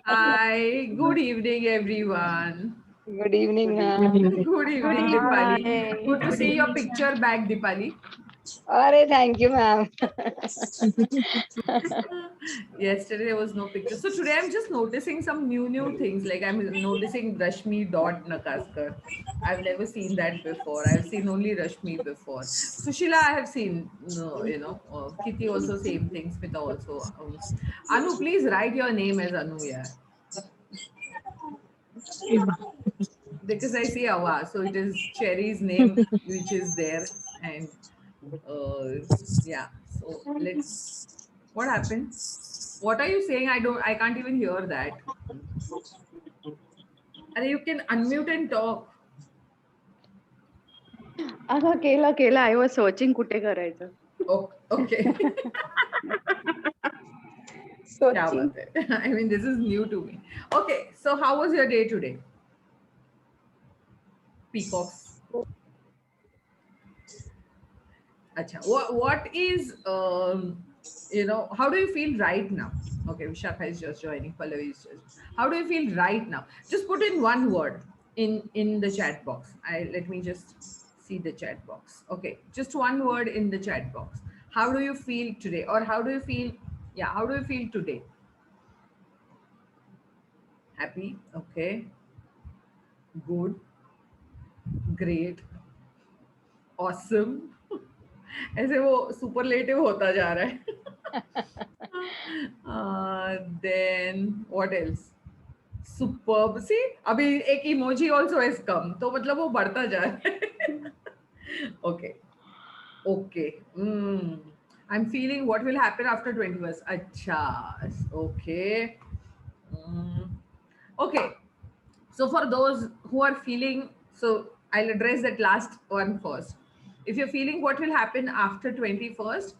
Hi, good evening, everyone. Good evening, ma'am. Good Good evening, Dipali. evening. Good Hi. to Good see your evening, picture ma'am. back, Dipali. Arey, thank you, ma'am. Yesterday there was no picture. So today I'm just noticing some new things. Like I'm noticing Rashmi Dot Nakaskar. I've never seen that before. I've seen only Rashmi before. Sushila I have seen. No, Kitty also same thing. Smita also. Anu, please write your name as Anu. Yeah, because I see Awa, so it is Cherry's name which is there, and uh, yeah. So let's. What happened? What are you saying? I don't. I can't even hear that. And you can unmute and talk. अगं केलं I was searching कुठे करायचं. Oh, okay. Kya searching. baat hai? I mean, this is new to me. Okay, so how was your day today? Peacocks. Acha. What is how do you feel right now? Okay, Vishakha is just joining. Pallavi is just. How do you feel right now? Just put in one word in the chat box. I let me just see the chat box. Okay, just one word in the chat box. How do you feel today, or how do you feel? Yeah, how do you feel today? Happy. Okay. Good. Great. Awesome. ऐसे वो superlative होता जा रहा है. Then what else? Superb. See, अभी एक emoji also has come. तो मतलब वो बढ़ता जा रहा है. Okay. Okay. I'm feeling what will happen after 21st. Acha. Okay. Mm. Okay. So for those who are feeling, so I'll address that last one first. If you're feeling what will happen after 21st,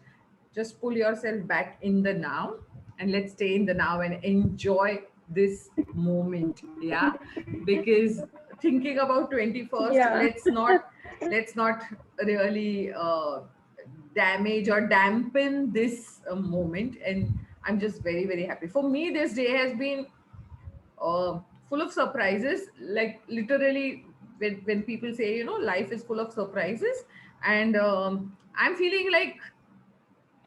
just pull yourself back in the now, and let's stay in the now and enjoy this moment. Yeah. Because thinking about 21st, Yeah. let's not really damage or dampen this moment. And I'm just very happy. For me, this day has been uh, full of surprises. Like literally, when people say life is full of surprises, and I'm feeling like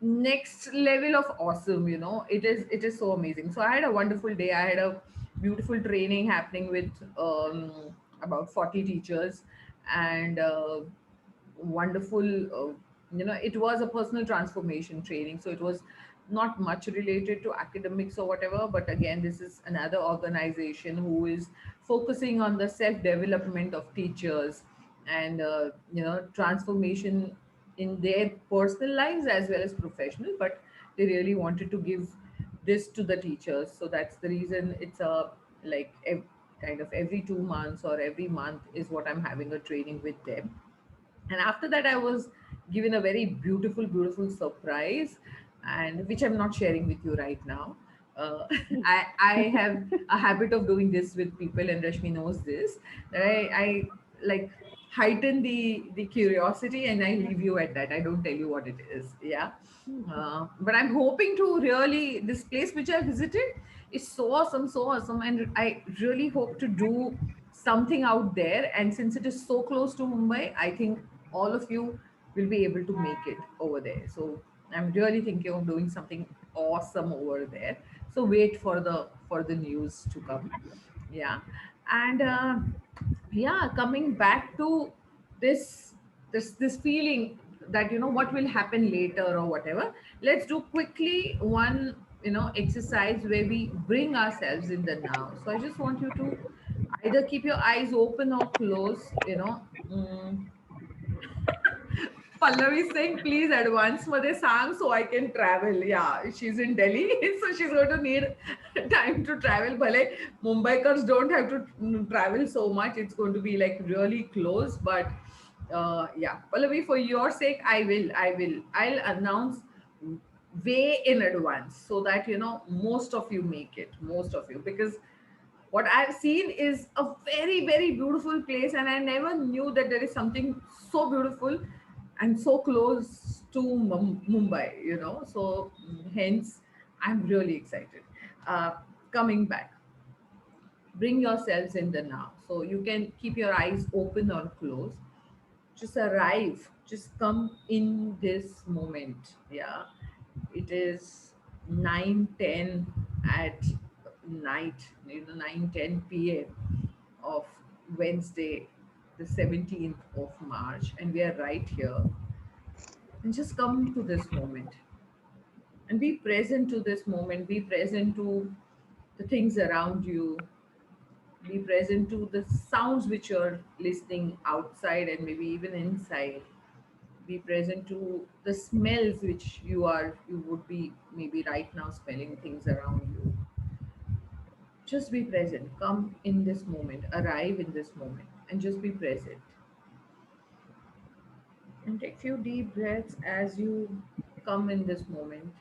next level of awesome. It is so amazing. So I had a wonderful day. I had a beautiful training happening with about 40 teachers, and wonderful. It was a personal transformation training, so it was not much related to academics or whatever. But again, this is another organization who is focusing on the self development of teachers, and transformation in their personal lives as well as professional. But they really wanted to give this to the teachers, so that's the reason it's a like kind of every 2 months or every month is what I'm having a training with them. And after that I was given a very beautiful surprise, and which I'm not sharing with you right now. I have a habit of doing this with people, and Rashmi knows this, that I like heighten the curiosity, and I leave you at that. I don't tell you what it is. Yeah. But I'm hoping to really, this place which I visited is so awesome, and I really hope to do something out there. And since it is so close to Mumbai, I think all of you will be able to make it over there. So I'm really thinking of doing something awesome over there. So wait for the news to come. Yeah. And yeah, coming back to this this feeling that what will happen later or whatever, let's do quickly one exercise where we bring ourselves in the now. So I just want you to either keep your eyes open or close. Mm. Pallavi is saying, please advance मध्ये sang so I can travel. Yeah, she's in Delhi, so she's going to need time to travel. Bhale, Mumbaikars don't have to travel so much. It's going to be like really close. But yeah, Pallavi, for your sake, I'll announce way in advance so that most of you make it, most of you, because what I've seen is a very beautiful place, and I never knew that there is something so beautiful and so close to Mumbai. So hence I'm really excited. uh, coming back. Bring yourselves in the now. So you can keep your eyes open or closed. Just arrive, just come in this moment. Yeah, it is 9:10 at night, 9:10 p.m. of Wednesday, the 17th of March, and we are right here. And just come to this moment and be present to this moment, be present to the things around you, be present to the sounds which you're listening outside and maybe even inside. Be present to the smells which you would be maybe right now smelling things around you. Just be present, come in this moment, arrive in this moment, and just be present. And take few deep breaths as you come in this moment.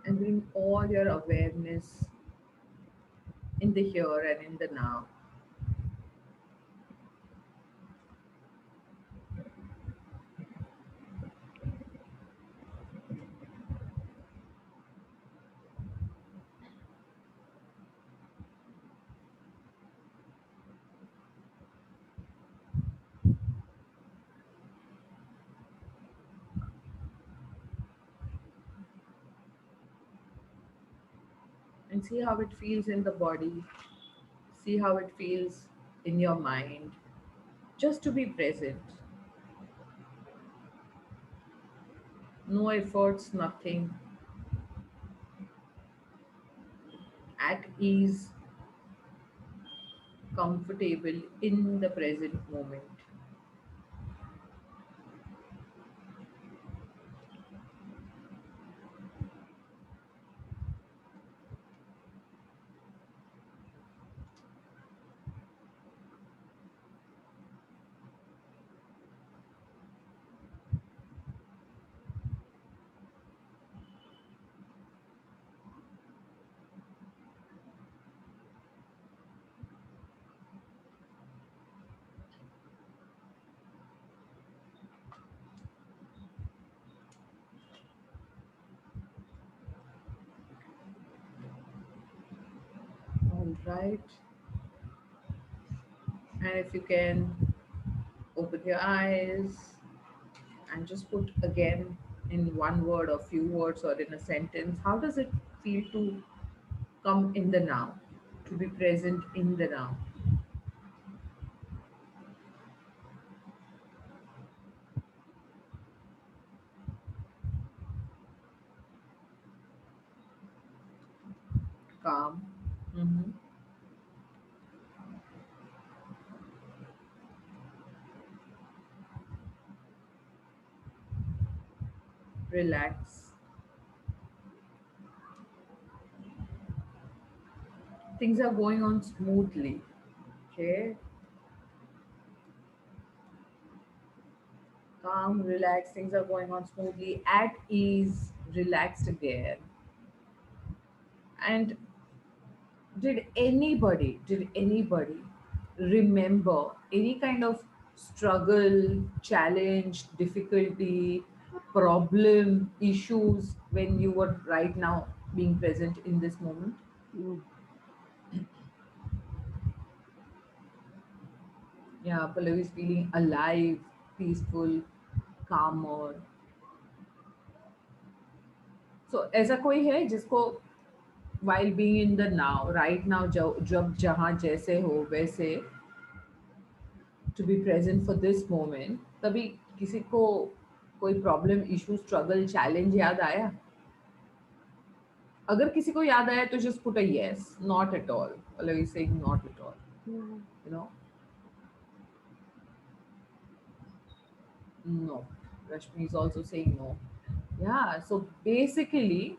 And bring all your awareness in the here and in the now. And see how it feels in the body, see how it feels in your mind. Just to be present, no efforts, nothing, at ease, comfortable in the present moment. All right. And if you can open your eyes and just put again in one word or few words or in a sentence, how does it feel to come in the now, to be present in the now? Calm, hmm, relax. Things are going on smoothly. Okay, calm, relax. Things are going on smoothly, at ease, relaxed again. And did anybody remember any kind of struggle, challenge, difficulty, problem, issues when you were right now being present in this moment? Mm. Yeah, Pallavi is feeling alive, peaceful, calmer. So ऐसा कोई है जिसको while being in the now, right now, जब जहाँ जैसे हो वैसे, to be present for this moment, तभी किसी को कोई प्रॉब्लम, इशू, स्ट्रगल, चैलेंज याद आया? अगर किसी को याद आया तो just put a yes, not at all, मतलब saying not at all, Mm. You know. No, Rashmi is also saying no. Yeah, so basically,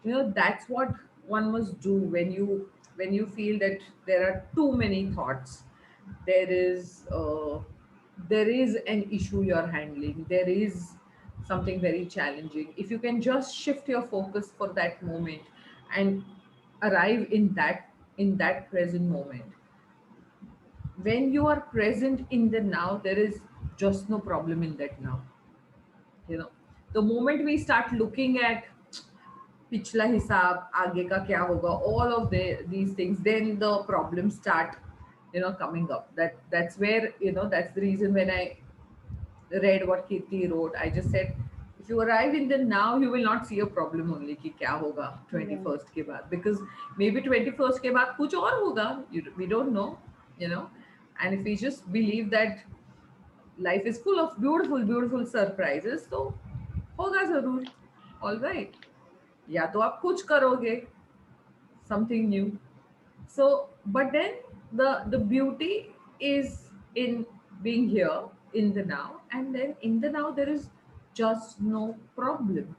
that's what one must do when you feel that there are too many thoughts. There is there is an issue you're handling, there is something very challenging. If you can just shift your focus for that moment and arrive in that in that present moment. When you are present in the now, there is just no problem in that now. You know, the moment we start looking at पिछला हिसाब आगे का क्या होगा all of these things, then the problems start coming up. That's where that's the reason when I read what Kirti wrote, I just said if you arrive in the now you will not see a problem only कि क्या होगा Yeah. 21st के बाद, because maybe 21st के बाद कुछ और होगा, we don't know, you know. And if we just believe that life is full of beautiful beautiful surprises, तो होगा जरूर. All right, या तो आप कुछ करोगे something new. So but then the beauty is in being here in the now, and then in the now there is just no problem.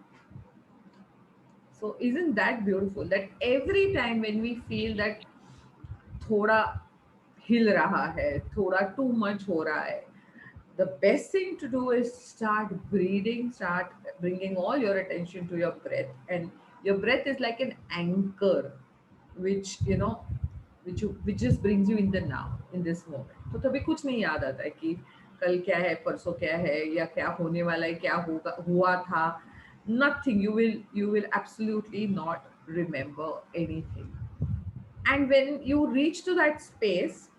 So isn't that beautiful that every time when we feel that थोड़ा हिल रहा है, थोड़ा too much हो रहा है, the best thing to do is start breathing, start bringing all your attention to your breath. And your breath is like an anchor which which just brings you in the now, in this moment. तो तभी कुछ नहीं याद आता है कि कल क्या है, परसों क्या है, या क्या होने वाला है, क्या होगा, हुआ था. Nothing. You will absolutely not remember anything. And when you reach to that space,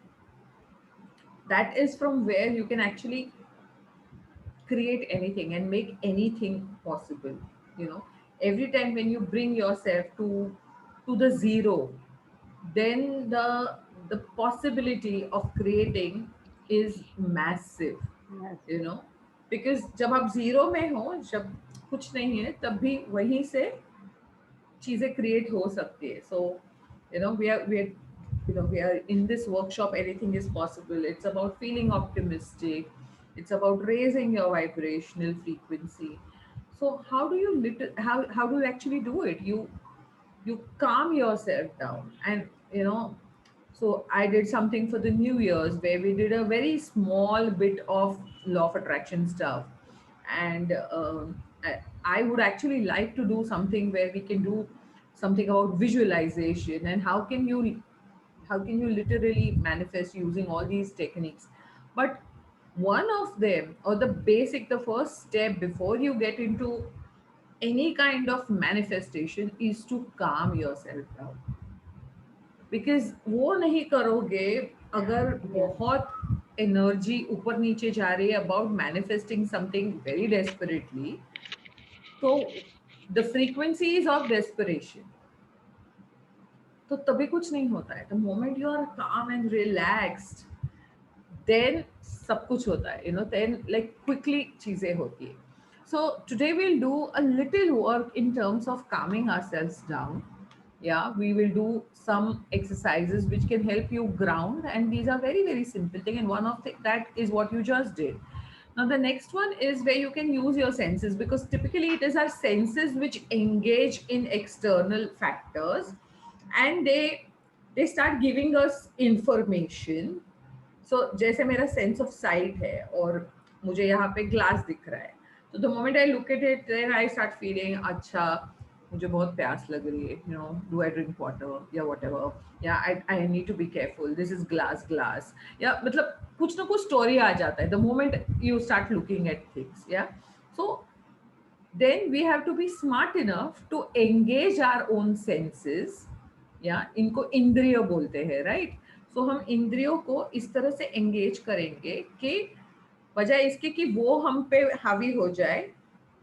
that is from where you can actually create anything and make anything possible. Every time when you bring yourself to the zero, then the possibility of creating is massive. Yes. Because जब आप zero में हो, जब कुछ नहीं है, तब भी वहीं से चीजें क्रिएट हो सकती है. So we are in this workshop, anything is possible. It's about feeling optimistic, it's about raising your vibrational frequency. So how do you actually do it? You calm yourself down, and so I did something for the New Year's where we did a very small bit of law of attraction stuff. And I would actually like to do something where we can do something about visualization, and how can you literally manifest using all these techniques. But one of them, or the first step before you get into any kind of manifestation, is to calm yourself down. Because वो नहीं करोगे अगर बहुत energy ऊपर नीचे जा रही है about manifesting something very desperately. तो द फ्रीक्वेंसी ऑफ डेस्परेशन, तो तभी कुछ नहीं होता है. द मोमेंट यू आर काम एंड रिलैक्स्ड, देन सब कुछ होता है. देन लाइक क्विकली चीजें होती है. So today we'll do a little work in terms of calming ourselves down. Yeah, we will do some exercises which can help you ground, and these are very very simple thing, and one of that is what you just did. Now the next one is where you can use your senses, because typically it is our senses which engage in external factors, and they start giving us information. So जैसे मेरा sense of site है और मुझे यहाँ पे glass दिख रहा है, तो the moment I look at it, then I start feeling अच्छा मुझे बहुत प्यास लग रही है, डू आई ड्रिंक वाटर या वट एवर, या I need to be careful, this is glass, या मतलब कुछ ना कुछ स्टोरी आ जाता है the moment you start looking at things. या so then we have to be smart enough to engage our own senses. या इनको इंद्रिय बोलते हैं, राइट. सो हम इंद्रियों को इस तरह से एंगेज करेंगे कि बजाय इसके कि वो हम पे हावी हो जाए,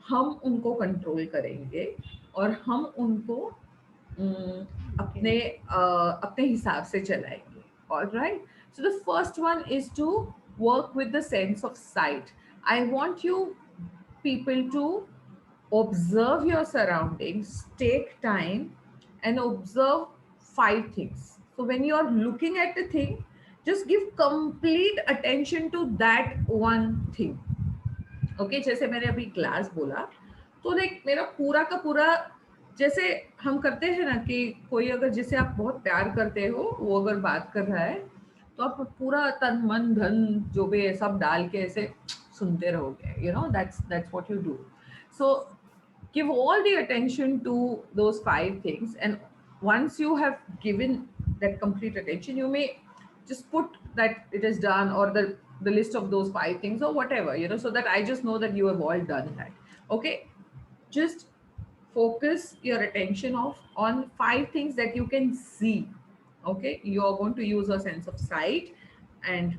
हम उनको कंट्रोल करेंगे और हम उनको अपने हिसाब से चलाएंगे. Alright. So the first one is to work with the sense of sight. I want you people to observe your surroundings, take time and observe 5 things. So when you are looking at the thing, just give complete attention to that one thing. Okay, जैसे मैंने अभी glass बोला, तो देख मेरा पूरा का पूरा, जैसे हम करते हैं ना कि कोई अगर जिसे आप बहुत प्यार करते हो वो अगर बात कर रहा है, तो आप पूरा तन मन धन जो भी है सब डाल के ऐसे सुनते रहोगे. That's what you do. So give all the attention to those 5 things, and once you have given that complete attention. You may just put that it is done, or the list of those 5 things or whatever, so that I just know that you have all done that. Okay, just focus your attention of on 5 things that you can see. Okay, you are going to use a sense of sight and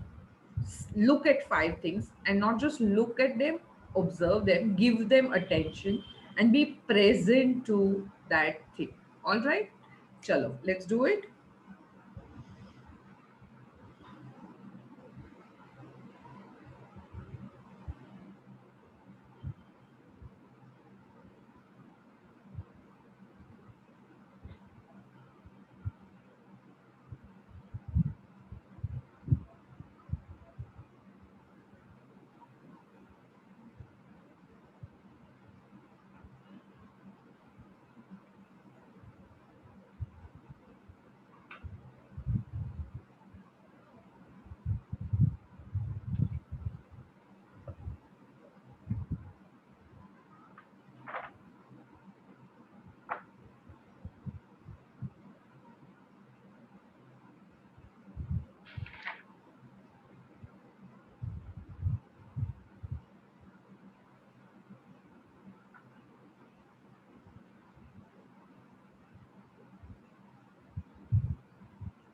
look at 5 things, and not just look at them, observe them, give them attention, and be present to that thing. All right, chalo, let's do it.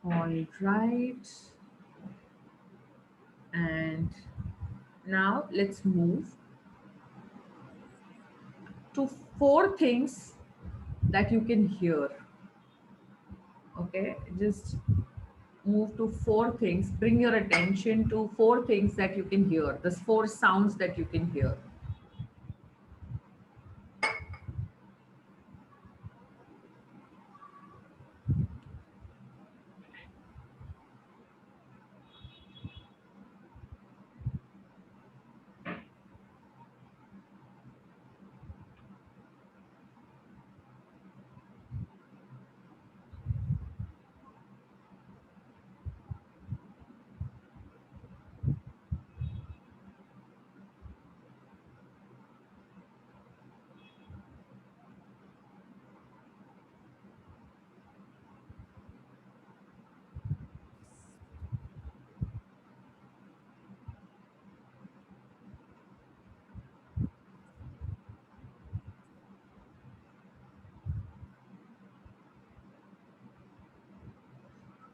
All right, and now let's move to 4 things that you can hear. Okay, just move to 4 things. Bring your attention to 4 things that you can hear. The 4 sounds that you can hear.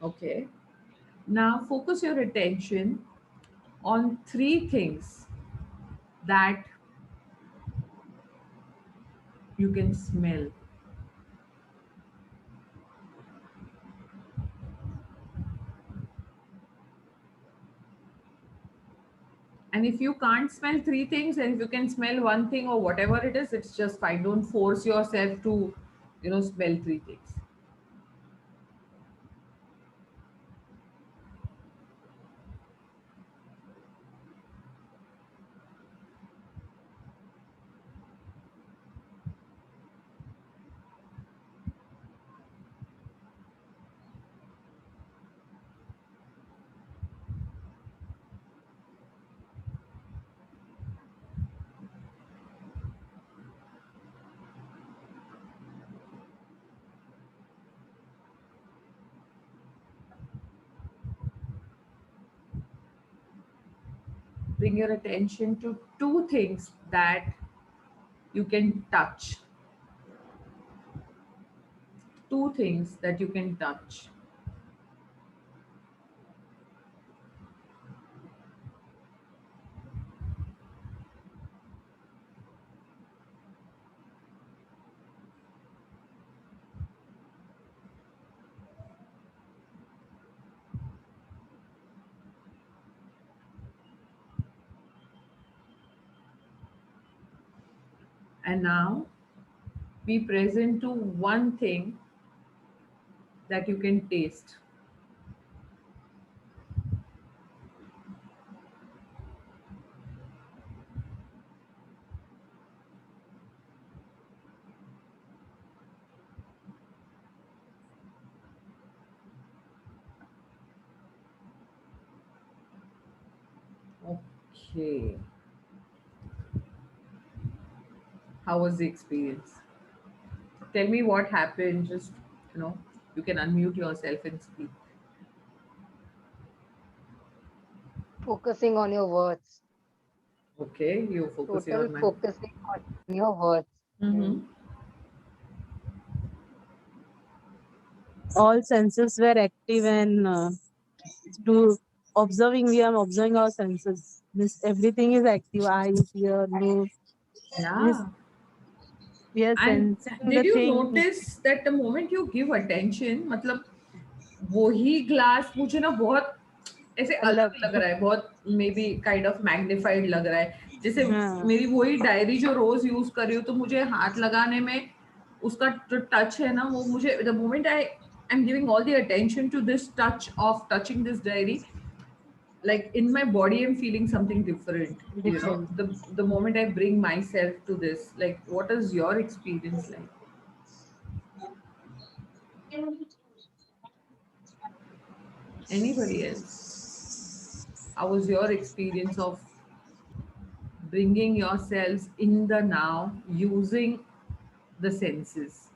Okay. Now focus your attention on 3 things that you can smell. And if you can't smell 3 things, and if you can smell one thing or whatever it is, it's just fine. Don't force yourself to, smell 3 things. Bring your attention to 2 things that you can touch. 2 things that you can touch. And now be present to one thing that you can taste. Okay. How was the experience? Tell me what happened. Just, you know, You can unmute yourself and speak. Focusing on your words. Okay, you're focusing Total on my. focusing on your words. Mm-hmm. Mm. All senses were active and do observing. We are observing our senses. This everything is active. Eyes, ear, nose. Yes, Yeah. we are And sensing the did you thing. notice that the moment you give attention, मतलब वही glass मुझे ना बहुत ऐसे अलग. अलग लग रहा है, बहुत may be kind of magnified लग रहा है, जैसे हाँ. मेरी वही डायरी जो रोज यूज कर रही हूँ, तो मुझे हाथ लगाने में उसका जो टच है ना, वो मुझे the moment I am giving all the attention to this touch of touching this diary, like in my body I'm feeling something different, you know, Different. the moment I bring myself to this. Like, what is your experience like? Anybody else? How was your experience of bringing yourselves in the now using the senses?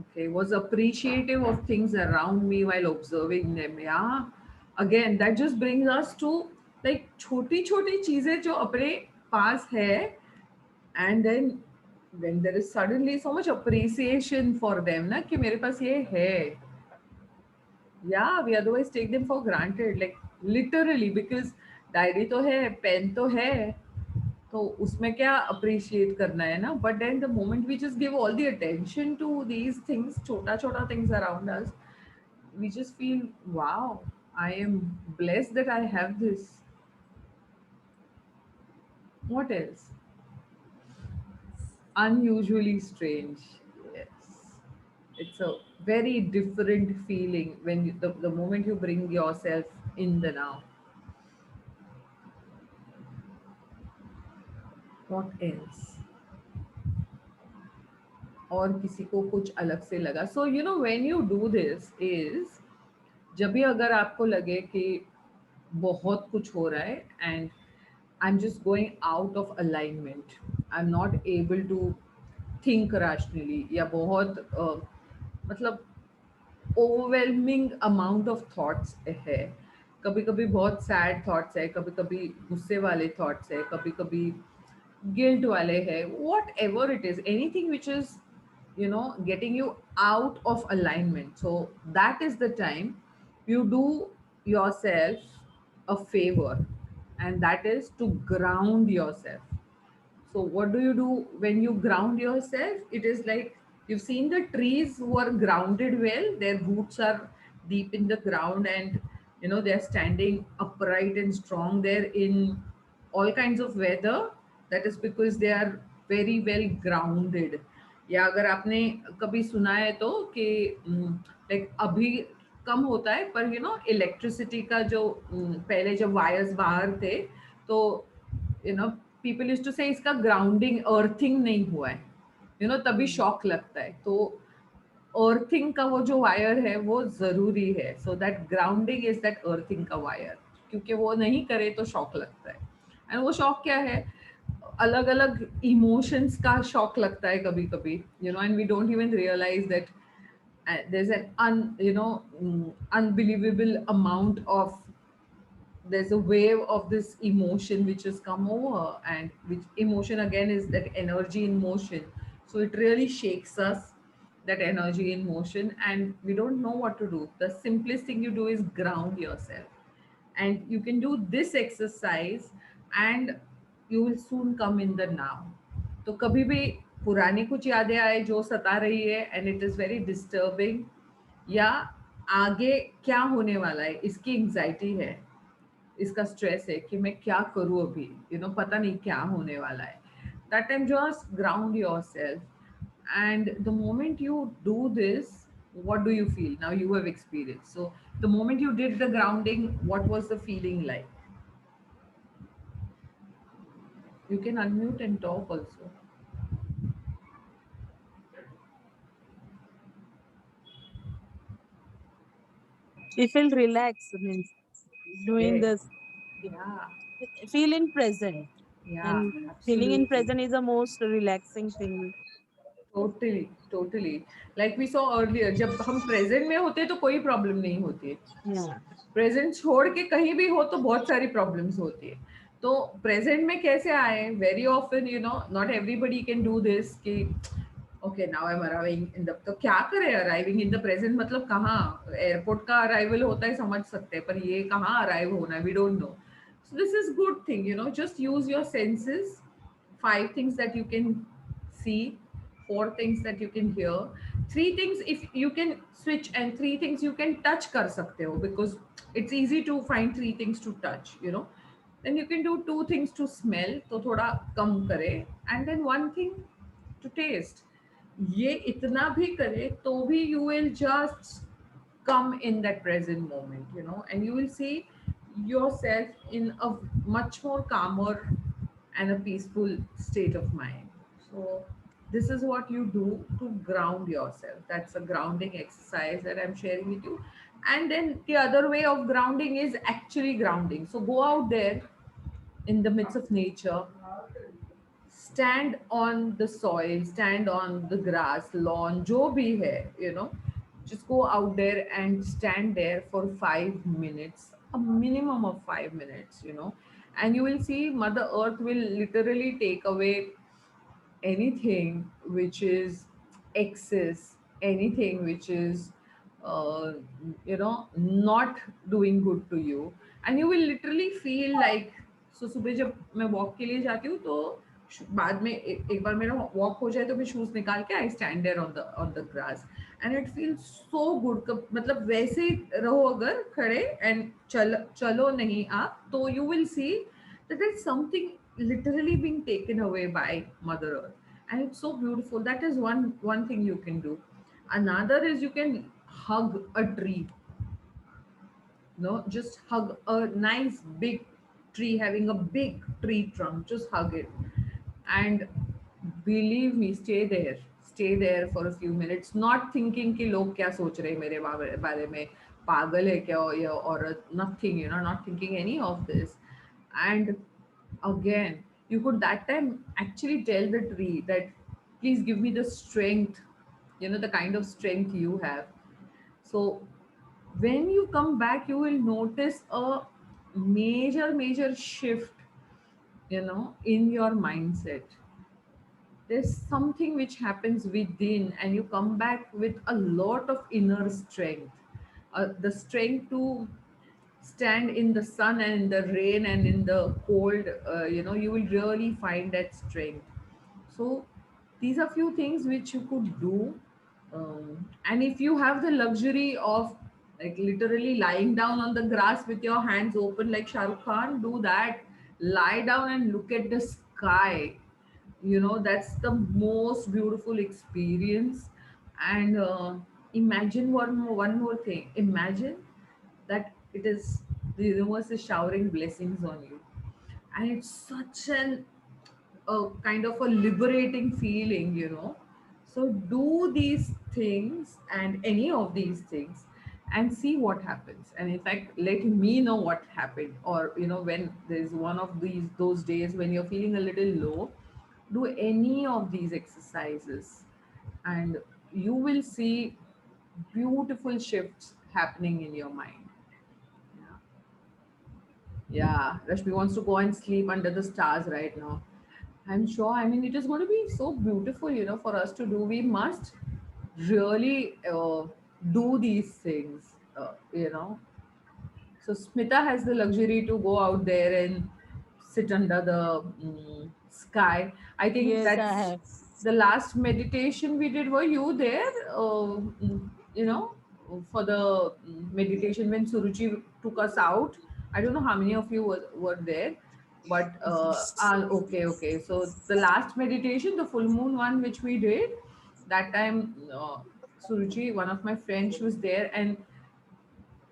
Okay, was appreciative of things around me while observing them. Yeah, again, that just brings us to like छोटी छोटी चीजें जो अपने पास है, and then when there is suddenly so much appreciation for them ना कि मेरे पास ये है. Yeah, we otherwise take them for granted, like literally, because diary तो है, पेन तो है, तो उसमें क्या अप्रिशिएट करना है ना. But then the moment we just give all the attention to these things, छोटा छोटा things around us, we just feel, wow, I am blessed that I have this. What else? Unusually strange. Yes, it's a very different feeling when the moment you bring yourself in the now. What else? और किसी को कुछ अलग से लगा. So you know, when you do this is, जब भी अगर आपको लगे कि बहुत कुछ हो रहा है and I'm just going out of alignment, I'm not able to think rationally, या बहुत मतलब ओवरवेलमिंग अमाउंट ऑफ थॉट्स है, कभी कभी बहुत सैड थॉट्स है, कभी कभी गुस्से वाले थॉट्स है, कभी कभी गिल्ट वाले है, what ever it is, anything which is, you know, getting you out of alignment. So that is the time you do yourself a favor, and that is to ground yourself. So what do you do when you ground yourself? It is like, you've seen the trees who are grounded well, their roots are deep in the ground, and you know they're standing upright and strong there in all kinds of weather. That is because they are very well grounded. या अगर आपने कभी सुना है तो कि like अभी कम होता है, पर यू नो इलेक्ट्रिसिटी का जो पहले जब वायर्स बाहर थे, तो you know people use to say इसका ग्राउंडिंग अर्थिंग नहीं हुआ है, यू नो, तभी शॉक लगता है. तो अर्थिंग का वो जो वायर है वो जरूरी है. So that grounding is that earthing का वायर, क्योंकि वो नहीं करे तो शॉक लगता है. एंड वो शॉक क्या है? अलग अलग इमोशंस का शॉक लगता है कभी कभी, you know, and we don't even realise that there's an unbelievable amount of, there's a wave of this emotion which has come over, and which emotion again is that energy in motion. So it really shakes us, that energy in motion, and we don't know what to do. The simplest thing you do is ground yourself, and you can do this exercise, and you will soon come in the now. तो कभी भी पुरानी कुछ यादें आए जो सता रही है, and it is very disturbing, या आगे क्या होने वाला है इसकी एंजाइटी है, इसका स्ट्रेस है कि मैं क्या करूँ अभी, यू नो, पता नहीं क्या होने वाला है. That time just ground yourself, and the moment you do this, what do you feel? Now you have experience, so the moment you did the grounding, what was the feeling like? You can unmute and talk also. We feel relaxed means doing Okay. this. Yeah. Feel in present. Yeah, And feeling in absolutely. present is the most relaxing thing. Totally, totally. Like we saw earlier, जब हम present में होते हैं तो कोई problem नहीं होती है. Yeah. प्रेजेंट छोड़ के कहीं भी हो तो बहुत सारी प्रॉब्लम्स होती है. तो प्रेजेंट में कैसे आए, very often not everybody can do this कि okay now I am arriving in the, तो क्या करे अराइविंग इन द प्रेजेंट मतलब कहाँ, एयरपोर्ट का अराइवल होता है समझ सकते हैं, पर ये कहाँ अराइव होना है we don't know. So this is good thing just use your senses. 5 things that you can see, 4 things that you can hear, 3 things if you can switch, and 3 things you can touch kar sakte ho, because it's easy to find 3 things to touch. Then you can do 2 things to smell, to thoda kam kare, and then 1 thing to taste. ये इतना भी करे तो भी you will just come in that present moment, and you will see yourself in a much more calmer and a peaceful state of mind. So this is what you do to ground yourself. That's a grounding exercise that I'm sharing with you. And then the other way of grounding is actually grounding. So go out there in the midst of nature, stand on the soil, stand on the grass, lawn, jo bhi hai. Just go out there and stand there for 5 minutes, a minimum of 5 minutes. And you will see Mother Earth will literally take away anything which is excess, anything which is, uh, not doing good to you, and you will literally feel like. So सुबह जब मैं walk के लिए जाती हूँ तो बाद में एक बार मेरा वॉक हो जाए तो मैं शूज निकाल के I stand there on the grass, and it feels so good. मतलब वैसे ही रहो अगर खड़े एंड चलो नहीं आप, तो you will see that there's something literally being taken away by Mother Earth, and it's so beautiful. That is one thing you can do. Another is you can hug a tree. No, just hug a nice big tree, having a big tree trunk. Just hug it, and believe me, stay there for a few minutes, not thinking कि लोग क्या सोच रहे हैं मेरे बारे में, पागल है क्या ये औरत, nothing, not thinking any of this. And again, you could that time actually tell the tree that please give me the strength, the kind of strength you have. So when you come back you will notice a major shift, in your mindset. There's something which happens within, and you come back with a lot of inner strength, the strength to stand in the sun and in the rain and in the cold. You will really find that strength. So these are few things which you could do. And if you have the luxury of like literally lying down on the grass with your hands open like Shah Rukh Khan, do that. Lie down and look at the sky. That's the most beautiful experience. And imagine one more thing. Imagine that it is the universe is showering blessings on you, and it's such an a kind of a liberating feeling. So do these things and any of these things and see what happens, and in fact let me know what happened. Or when there's one of those days when you're feeling a little low, do any of these exercises, and you will see beautiful shifts happening in your mind. Yeah. Yeah, Rashmi wants to go and sleep under the stars right now. I'm sure. I mean, it is going to be so beautiful, for us to do. We must really do these things, So Smita has the luxury to go out there and sit under the sky. I think Yes, I that's have. the last meditation we did. Were you there? You know, for the meditation when Suruchi took us out. I don't know how many of you were there, but okay, okay. So the last meditation, the full moon one, which we did that time, Suruchi, one of my friends, she was there, and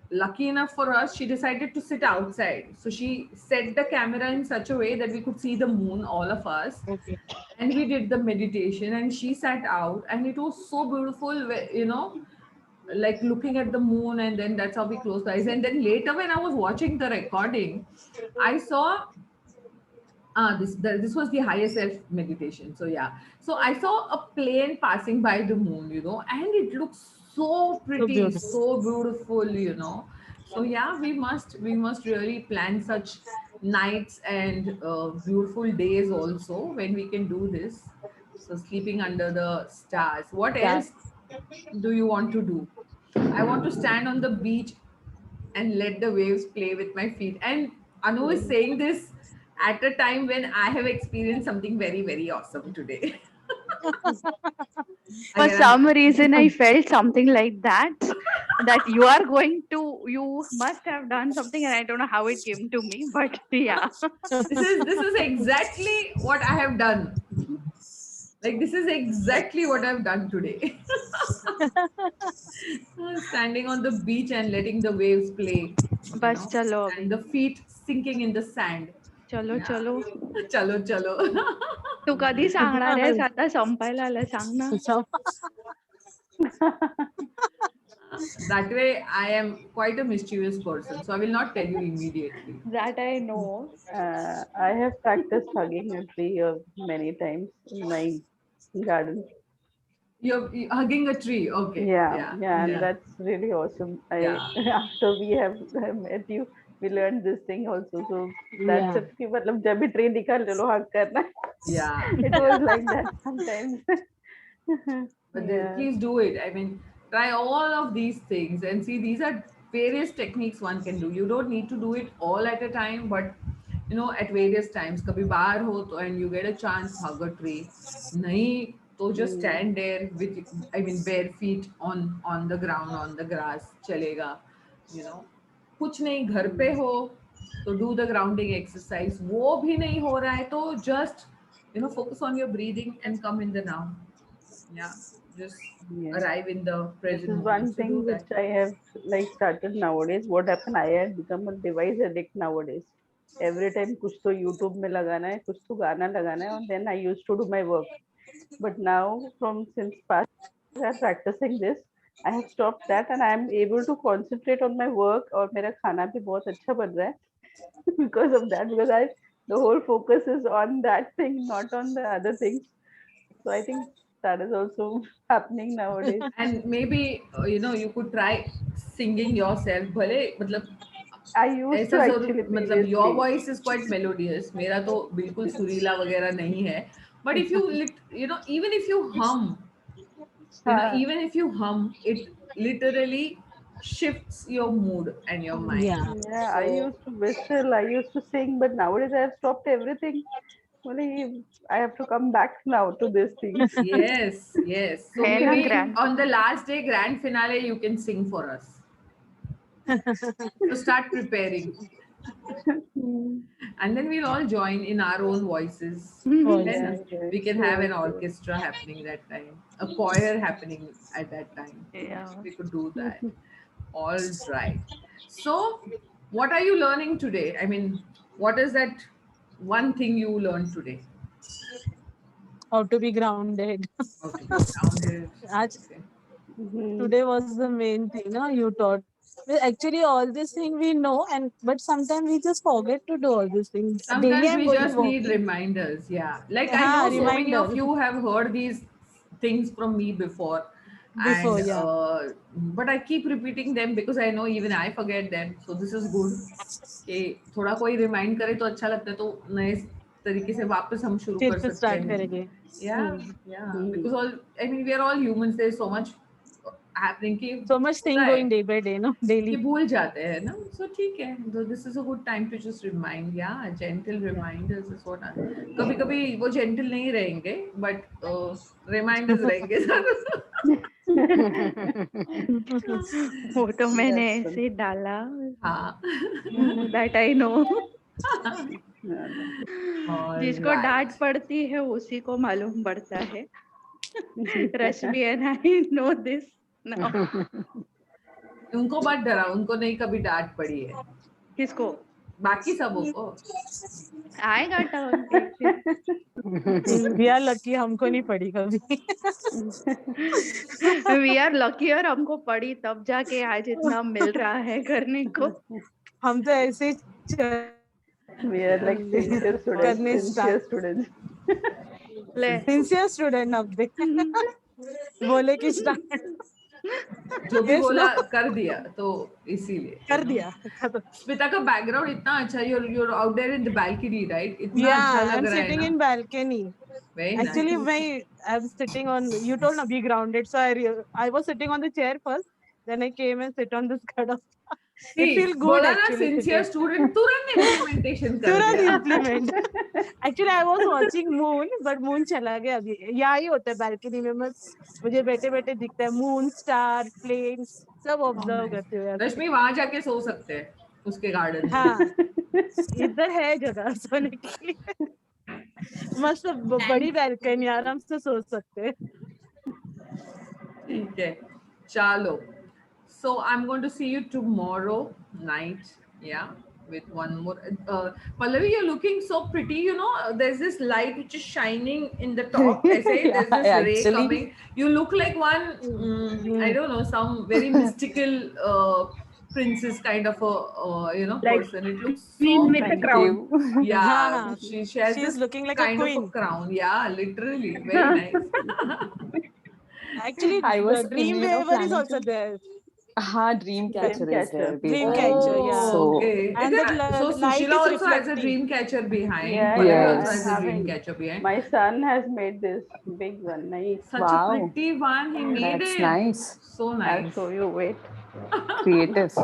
lucky enough for us, she decided to sit outside. So she set the camera in such a way that we could see the moon, all of us. Okay. And we did the meditation, and she sat out, and it was so beautiful, like looking at the moon. And then that's how we closed the eyes. And then later, when I was watching the recording, I saw This was the higher self meditation. So yeah, so I saw a plane passing by the moon, and it looks so So pretty, beautiful. so beautiful. So yeah, we must really plan such nights and beautiful days also when we can do this. So sleeping under the stars. What That else do you want to do? I want to stand on the beach and let the waves play with my feet. And Anu is saying this at a time when I have experienced something very, very awesome today. For Again, some reason, I felt something like that. That you must have done something, and I don't know how it came to me, but yeah. this is exactly what I have done. Like this is exactly what I've done today. Standing on the beach and letting the waves play, you बस know, चलो अभी and the feet sinking in the sand. चलो Yeah. चलो Chalo, chalo. तू कधी सांगणार आहेस आता संपायला आलं सांग ना so That way, I am quite a mischievous person, so I will not tell you immediately. that I know. I have practiced hugging a tree many times in my garden. You're hugging a tree. Okay. Yeah, Yeah. yeah, and Yeah. that's really awesome. I Yeah. after we have met you, we learned this thing also. So that's yeah. it. कि मतलब जब भी tree दिखा चलो hug करना. Yeah. It was like that sometimes. But Yeah. please do it. I mean, try all of these things and see these are various techniques one can do. You don't need to do it all at a time, but at various times. कभी बाहर हो तो and you get a chance, hug a tree. नहीं तो just Mm. stand there with, I mean, bare feet on the ground, on the grass. चलेगा. You know. कुछ नहीं घर पे हो तो do the grounding exercise. वो भी नहीं हो रहा है तो just focus on your breathing and come in the now. Yeah, just Yeah. arrive in the This present is moment. one So do thing that. which I have like started nowadays. What happened? I had become a device addict nowadays. Every time कुछ तो YouTube में लगाना है, कुछ तो गाना लगाना है, and then I used to do my work. But now, from since past I'm practicing this, I have stopped that, and I am able to concentrate on my work. और मेरा खाना भी बहुत अच्छा बन रहा है because of that. Because the whole focus is on that thing, not on the other things. So I think that is also happening nowadays. And maybe you could try singing yourself. भले मतलब I used ऐसा to जरूर actually मतलब your previously. voice is quite melodious. मेरा तो बिल्कुल सुरीला वगैरह नहीं है. But if you even if you hum, हाँ, even if you hum, it literally shifts your mood and your mind. Yeah. yeah, I So used to whistle, I used to sing, but nowadays I have stopped everything. Only I have to come back now to these things. yes, yes. So है ना maybe grand on the last day, grand finale, you can sing for us. So start preparing. Hmm. And then we'll all join in our own voices. Voices. Yeah, Then yeah, we can have sure, an sure. orchestra happening that time, a choir happening at that time. yeah. We could do that. All right. So, what are you learning today? I mean, what is that one thing you learned today? How to be grounded. How to be grounded. Aaj, Okay. Mhm. today was the main thing, no? You taught. Well, actually, all this thing we know, and but sometimes we just forget to do all these things. Daily, Sometimes I'm we going just to need walking. reminders. Yeah. Like I Ha, know so many of reminder. you have heard these things from me before. Before, And yeah. but I keep repeating them because I know even I forget them. So this is good. कि थोड़ा कोई remind करे तो अच्छा लगता है तो नए तरीके से वापस हम शुरू फिर कर से सकते start हैं. करेंगे. Yeah, yeah. Because all I mean we are all humans. There is so much happening कि So much होता thing है going day by day, no? कि Daily. भूल जाते हैं ना. So ठीक है. So this is a good time to just remind. Yeah, gentle reminders is what. कभी कभी वो gentle नहीं रहेंगे, but reminders रहेंगे सर. वो तो मैंने That's ऐसे डाला हाँ. that I know. All जिसको right. डांट पड़ती है उसी को मालूम पड़ता है. रश्मि and I know this now. उनको मत डरा, उनको नहीं कभी डांट पड़ी है. किसको? बाकी सबों को. आएगा टर्न पे. We are lucky हमको नहीं पड़ी कभी. We are lucky और हमको पड़ी तब जाके आज इतना मिल रहा है करने को. हम तो ऐसे ही चल We are like sincere students. करने Sincere start. students. ले Sincere student अब देख बोले कि start जो भी Yes, बोला no? कर दिया तो इसीलिए कर you know. दिया खत्म. स्मिता का बैकग्राउंड इतना अच्छा है, you're out there in the balcony, right? इतना Yeah, अच्छा I'm लग रहा है sitting ना. in balcony. Very Actually, nice. I'm sitting on. You told na be grounded, so I was sitting on the chair first. Then I came and sit on this kind of. It See, feels good बोला ना actually. sincere sitting. student तुरंत implementation कर तुरंत दिया. implement. Actually, I was watching moon, but moon चला गया अभी. यहाँ ही होता है balcony में मुझे बैठे बैठे दिखता है moon, star, planes सब observe करते हुए. रश्मि वहां जाके सो सकते हैं उसके गार्डन में. हाँ, इधर है जगह सोने के लिए. मस्त बड़ी balcony आराम से सो सकते हैं. ठीक है, चलो. So I'm going to see you tomorrow night. Yeah, with one more. Pallavi, you're looking so pretty. You know, there's this light which is shining in the top. I say Yeah, there's this ray actually- coming. You look like one. I don't know, some very mystical princess kind of a Like person. It looks so queen with a pretty. crown. Yeah, हाँ, she has she's this looking like a kind of queen. a crown. Yeah, literally, very nice. Actually, I was Dreamweaver is planning also to- there. हाँ, Dreamcatcher is there. baby. Dreamcatcher, yeah. So Okay. And Is the it- so light Sushila is also has a reflecting. dream catcher behind. Yeah, Pallavi yeah, also has a having- dream catcher behind. My son has made this big one. Nice. Such Wow. a pretty one. He made that's it. nice. So I'll nice. show you. Wait. Creative.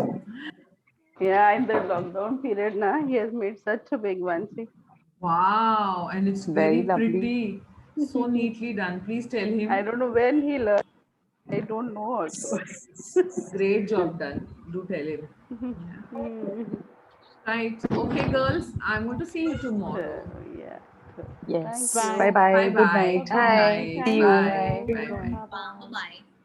Yeah, in the lockdown period, na, he has made such a big one. See. Wow. And it's very, Very lovely. pretty. So neatly done. Please tell him. I don't know when he learned. I don't know also. Great job done. Do tell him. Right. Okay, girls. I'm going to see you tomorrow. Yeah. Yes. Thank you. Bye bye. Bye Good bye. night. Good night. See you. Bye. Bye. Bye. Bye bye.